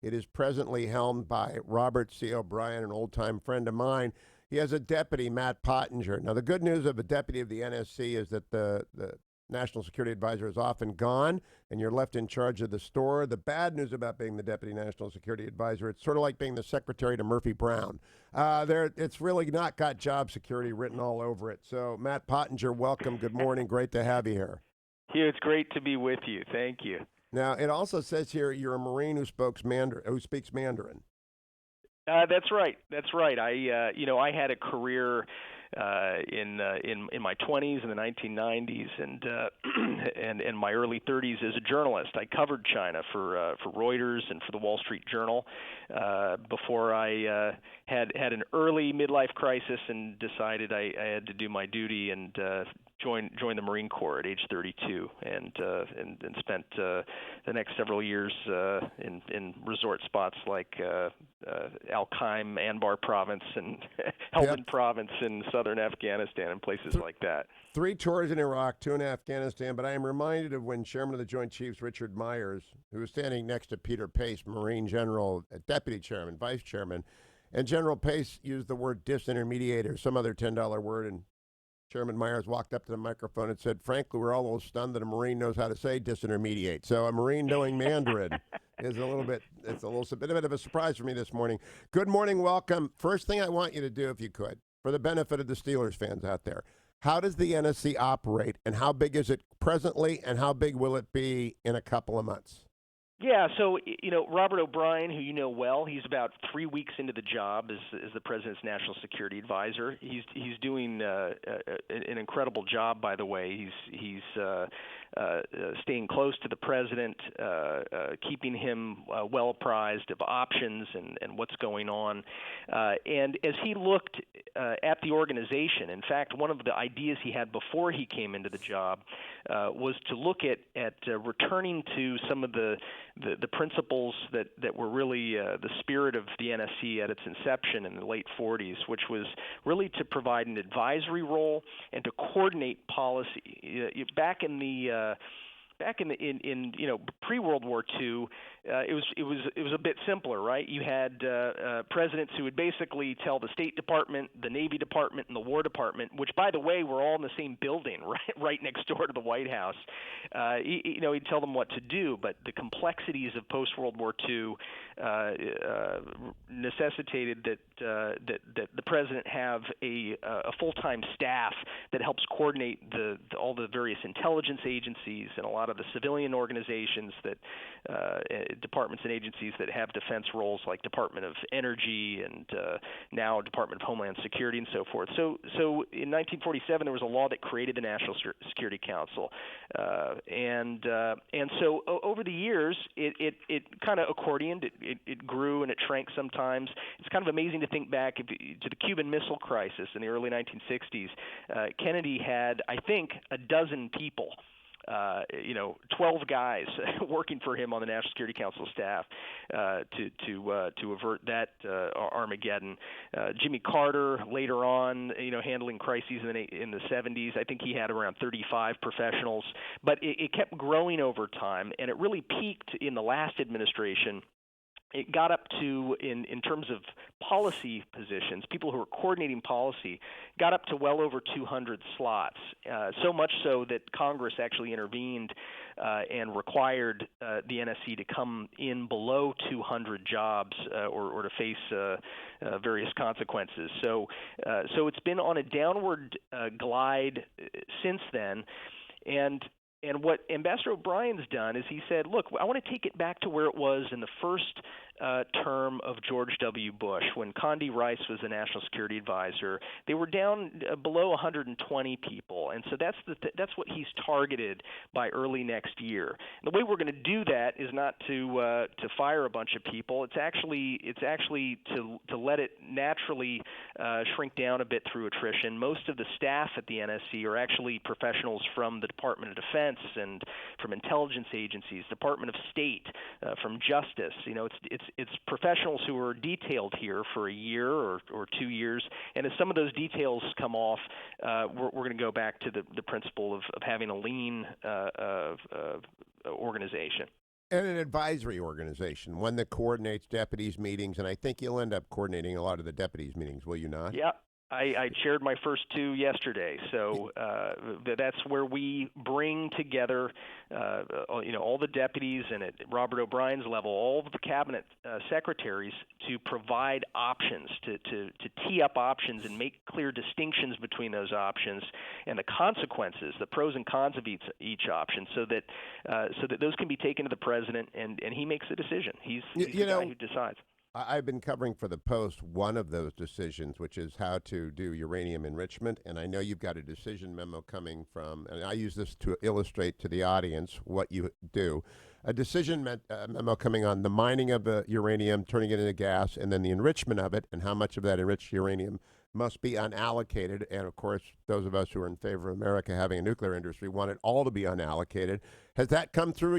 It is presently helmed by Robert C. O'Brien, an old-time friend of mine. He has a deputy, Matt Pottinger. Now, the good news of a deputy of the NSC is that the National Security Advisor is often gone, and you're left in charge of the store. The bad news about being the Deputy National Security Advisor, it's sort of like being the secretary to Murphy Brown. It's really not got job security written all over it. So, Matt Pottinger, welcome. Good morning. Great to have you here. Hugh, it's great to be with you. Thank you. Now, it also says here you're a Marine who speaks Mandarin. That's right. That's right. I had a career in my 20s in the 1990s and my early 30s as a journalist. I covered China for Reuters and for the Wall Street Journal before I had an early midlife crisis and decided I had to do my duty and join the Marine Corps at age 32 and spent the next several years in resort spots like Al-Qaim, Anbar Province, and Helmand Province in southern Afghanistan and places like that. 3 tours in Iraq, 2 in Afghanistan, but I am reminded of when Chairman of the Joint Chiefs, Richard Myers, who was standing next to Peter Pace, Marine General, Deputy Chairman, Vice Chairman, and General Pace used the word disintermediate or some other $10 word, and Chairman Myers walked up to the microphone and said, frankly, we're all a little stunned that a Marine knows how to say disintermediate. So a Marine knowing Mandarin is it's a bit of a surprise for me this morning. Good morning, welcome. First thing I want you to do, if you could, for the benefit of the Steelers fans out there, how does the NSC operate and how big is it presently and how big will it be in a couple of months? Yeah, so Robert O'Brien, who you know well, he's about 3 weeks into the job as the president's national security advisor. He's doing an incredible job, by the way. He's staying close to the president, keeping him well apprised of options and what's going on. And as he looked at the organization, in fact, one of the ideas he had before he came into the job was to look at returning to some of the principles that were really the spirit of the NSC at its inception in the late 40s, which was really to provide an advisory role and to coordinate policy. Back in pre-World War II, it was a bit simpler, right? You had presidents who would basically tell the State Department, the Navy Department, and the War Department, which, by the way, were all in the same building, right next door to the White House. He'd tell them what to do, but the complexities of post-World War II necessitated that the president have a full-time staff that helps coordinate all the various intelligence agencies and a lot of the civilian organizations that departments and agencies that have defense roles, like Department of Energy and now Department of Homeland Security and so forth. So in 1947 there was a law that created the National Security Council, and so over the years it kind of accordioned, it grew and it shrank sometimes. It's kind of amazing to think back to the Cuban Missile Crisis in the early 1960s. Kennedy had, I think, a dozen people. 12 guys working for him on the National Security Council staff to avert that Armageddon. Jimmy Carter later on, handling crises in the 70s. I think he had around 35 professionals, but it kept growing over time, and it really peaked in the last administration. It got up to, in terms of policy positions, people who were coordinating policy, got up to well over 200 slots, so much so that Congress actually intervened and required the NSC to come in below 200 jobs or to face various consequences. So it's been on a downward glide since then, and what Ambassador O'Brien's done is he said, look, I want to take it back to where it was in the first term of George W. Bush, when Condi Rice was the National Security Advisor. They were down below 120 people, and so that's what he's targeted by early next year. And the way we're going to do that is not to fire a bunch of people. It's actually to let it naturally shrink down a bit through attrition. Most of the staff at the NSC are actually professionals from the Department of Defense and from intelligence agencies, Department of State, from Justice. It's professionals who are detailed here for a year or 2 years, and as some of those details come off, we're going to go back to the principle of having a lean organization. And an advisory organization, one that coordinates deputies' meetings, and I think you'll end up coordinating a lot of the deputies' meetings, will you not? Yeah, I chaired my first two yesterday, so that's where we bring together, all the deputies, and at Robert O'Brien's level, all of the cabinet secretaries to provide options, to tee up options and make clear distinctions between those options and the consequences, the pros and cons of each option, so that those can be taken to the president and he makes the decision. He's the guy who decides. I've been covering for the Post one of those decisions, which is how to do uranium enrichment. And I know you've got a decision memo coming from, and I use this to illustrate to the audience what you do. A decision memo coming on the mining of the uranium, turning it into gas, and then the enrichment of it, and how much of that enriched uranium must be unallocated. And of course, those of us who are in favor of America having a nuclear industry want it all to be unallocated. Has that come through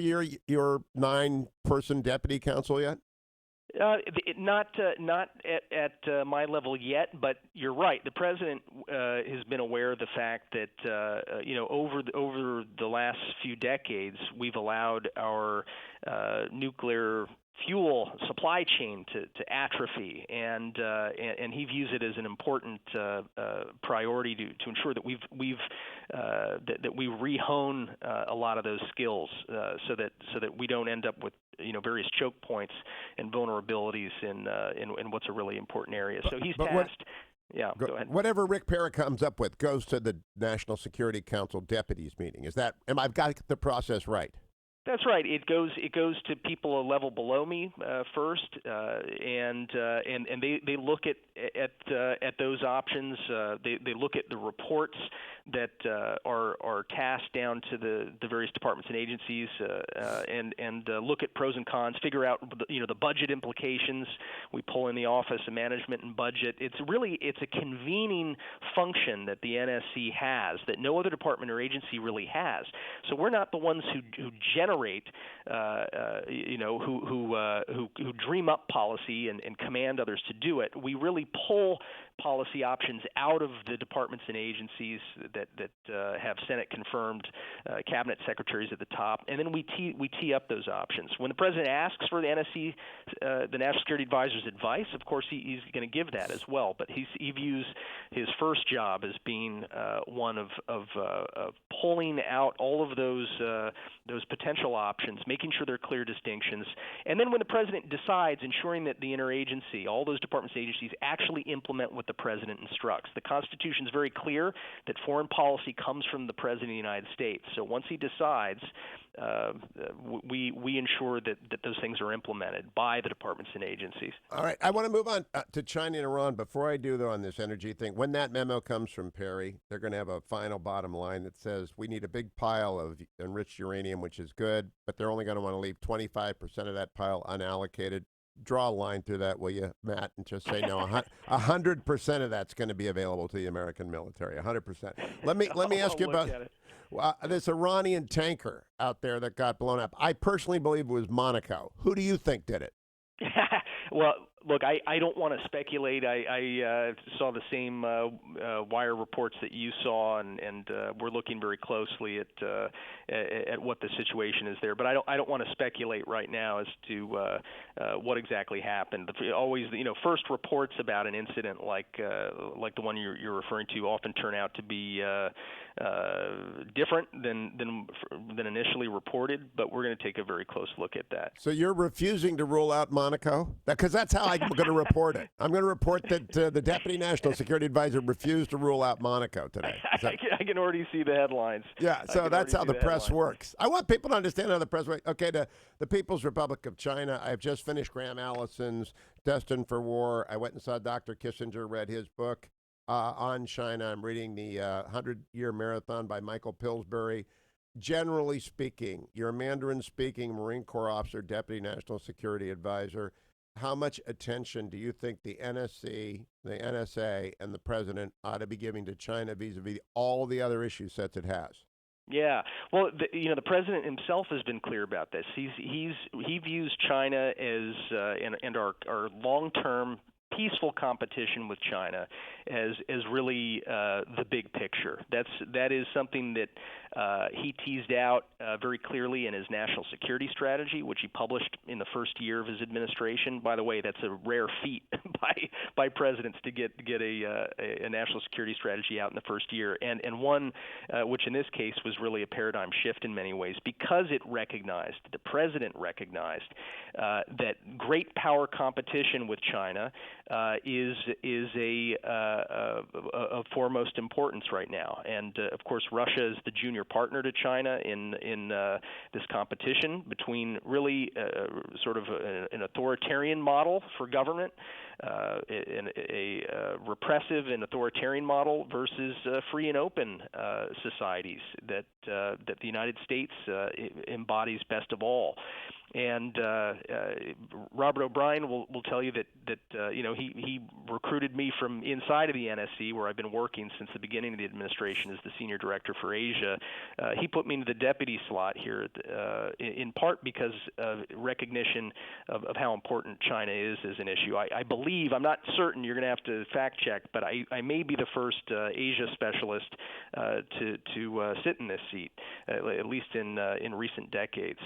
your 9-person deputy council yet? Not at my level yet, but you're right. The president has been aware of the fact that over the last few decades, we've allowed our nuclear fuel supply chain to atrophy, and he views it as an important priority to ensure that that we rehone a lot of those skills so that we don't end up with various choke points and vulnerabilities in what's a really important area. So he's tasked. Yeah, go ahead. Whatever Rick Perry comes up with goes to the National Security Council deputies meeting. I've got the process right? That's right. It goes to people a level below me first, and they look at those options. They look at the reports that are tasked down to the various departments and agencies, and look at pros and cons. Figure out the budget implications. We pull in the Office of Management and Budget. It's a convening function that the NSC has that no other department or agency really has. So we're not the ones who generate, who dream up policy and command others to do it. We really pull policy options out of the departments and agencies that have Senate confirmed cabinet secretaries at the top, and then we tee up those options. When the president asks for the NSC, the National Security Advisor's advice, of course he's going to give that as well. But he views his first job as being one of pulling out all of those potential options, making sure there are clear distinctions, and then when the president decides, ensuring that the interagency, all those departments and agencies, actually implement what the president instructs. The Constitution is very clear that foreign policy comes from the president of the United States. So once he decides, we ensure that those things are implemented by the departments and agencies. All right. I want to move on to China and Iran. Before I do, though, on this energy thing, when that memo comes from Perry, they're going to have a final bottom line that says we need a big pile of enriched uranium, which is good, but they're only going to want to leave 25% of that pile unallocated. Draw a line through that, will you, Matt, and just say no. 100% of that's going to be available to the American military. 100%. Let me ask you about this Iranian tanker out there that got blown up. I personally believe it was Monaco. Who do you think did it? Well, look, I don't want to speculate. I saw the same wire reports that you saw, and we're looking very closely at what the situation is there. But I don't want to speculate right now as to what exactly happened. Always, first reports about an incident like the one you're referring to often turn out to be different than initially reported. But we're going to take a very close look at that. So you're refusing to rule out Monaco? Because that's how I'm going to report it. I'm going to report that the Deputy National Security Advisor refused to rule out Monaco today. I can already see the headlines. Yeah, so that's how the press works. I want people to understand how the press works. Okay, the People's Republic of China. I've just finished Graham Allison's Destined for War. I went and saw Dr. Kissinger, read his book on China. I'm reading the 100-Year Marathon by Michael Pillsbury. Generally speaking, you're a Mandarin-speaking Marine Corps officer, Deputy National Security Advisor. How much attention do you think the NSC, the NSA, and the president ought to be giving to China vis-a-vis all the other issue sets it has? Yeah, well, the president himself has been clear about this. He views China as and our long-term peaceful competition with China as really the big picture. That is something that he teased out very clearly in his national security strategy, which he published in the first year of his administration. By the way, that's a rare feat by presidents to get a national security strategy out in the first year, and one which in this case was really a paradigm shift in many ways, because the president recognized that great power competition with China is of foremost importance right now. And of course, Russia is the junior partner to China in this competition between really sort of an authoritarian model for government, a repressive and authoritarian model versus free and open societies that the United States embodies best of all. And Robert O'Brien will tell you that he recruited me from inside of the NSC, where I've been working since the beginning of the administration as the senior director for Asia. He put me into the deputy slot here, in part because of recognition of how important China is as an issue. I believe, I'm not certain, you're going to have to fact check, but I may be the first Asia specialist to sit in this seat, at least in recent decades.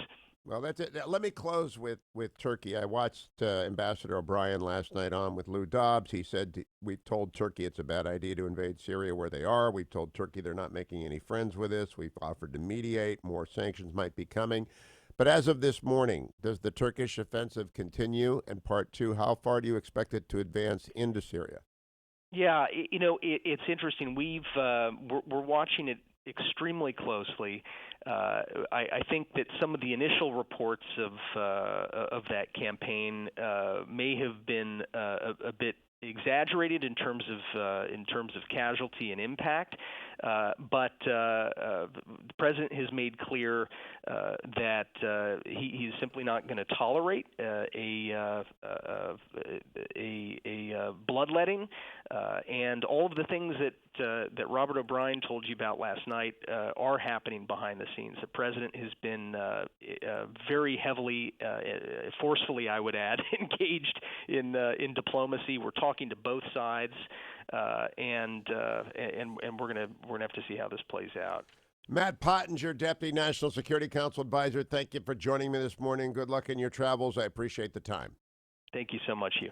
Well, that's it. Now, let me close with Turkey. I watched Ambassador O'Brien last night on with Lou Dobbs. He said, we've told Turkey it's a bad idea to invade Syria where they are. We've told Turkey they're not making any friends with us. We've offered to mediate. More sanctions might be coming. But as of this morning, does the Turkish offensive continue? And part two, how far do you expect it to advance into Syria? Yeah, it's interesting. We're watching it extremely closely. I think that some of the initial reports of that campaign may have been a bit exaggerated in terms of casualty and impact, but the president has made clear that he's simply not going to tolerate a bloodletting, and all of the things that Robert O'Brien told you about last night are happening behind the scenes. The president has been very heavily, forcefully, I would add, engaged in diplomacy. We're talking to both sides, and we're gonna have to see how this plays out. Matt Pottinger, Deputy National Security Council Advisor, thank you for joining me this morning. Good luck in your travels. I appreciate the time. Thank you so much, Hugh.